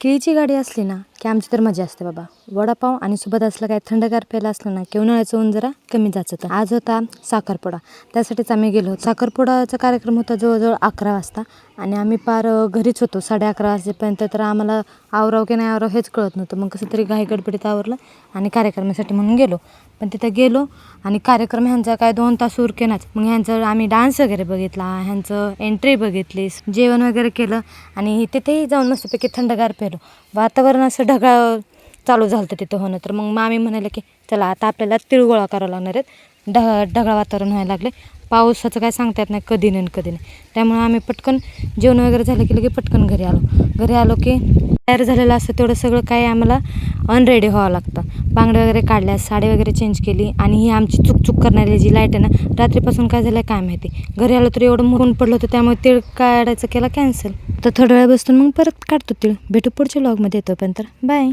केळीची गाडी असली ना की आमची तर मजा असते बाबा. वडापाव आणि सोबत असलं काय थंडगार प्यायला असलं ना की उन्हाळ्याचं ऊन जरा कमी जायचं. तर आज होता साखरपुडा, त्यासाठीच आम्ही गेलो. साखरपुडाचा कार्यक्रम होता जवळजवळ 11 वाजता आणि आम्ही पार घरीच होतो 11:30 वाजेपर्यंत. तर आम्हाला आवराव की नाही आवराव हेच कळत नव्हतं. मग कसं तरी घाई गडबडीत आवरलं आणि कार्यक्रमासाठी म्हणून गेलो. पण तिथं गेलो आणि कार्यक्रम ह्यांचा काय 2 तास उरकेनाच. मग ह्यांचं आम्ही डान्स वगैरे बघितला, ह्यांचं एंट्री बघितली, जेवण वगैरे केलं आणि तिथेही जाऊन मस्तपैकी थंडगार पेलो. वातावरण असं ढगाळ चालू झालं होतं तिथं होणं. तर मग मामी म्हणाले की चला आता आपल्याला तिळ गोळा करावं लागणार आहेत. ढगाळ वातावरण व्हायला लागले. पावसाचं काय सांगता येत नाही कधी नाही कधी नाही. त्यामुळे आम्ही पटकन जेवण वगैरे झालं की पटकन घरी आलो की तयार झालेलं असतं तेवढं सगळं काय आम्हाला अनरेडी व्हावं लागतं. बांगड्या वगैरे काढल्या, साडी वगैरे चेंज केली आणि ही आमची चुक करणारी जी लाईट आहे ना, रात्रीपासून काय झालं काय माहिती. घरी आलो तर एवढं ऊन पडलं होतं त्यामुळे तीळ काढायचं केला कॅन्सल. तर थोड्या वेळ बसून मग परत काढतो तीळ. भेटू पुढच्या व्लॉगमध्ये. येतो पण तर बाय.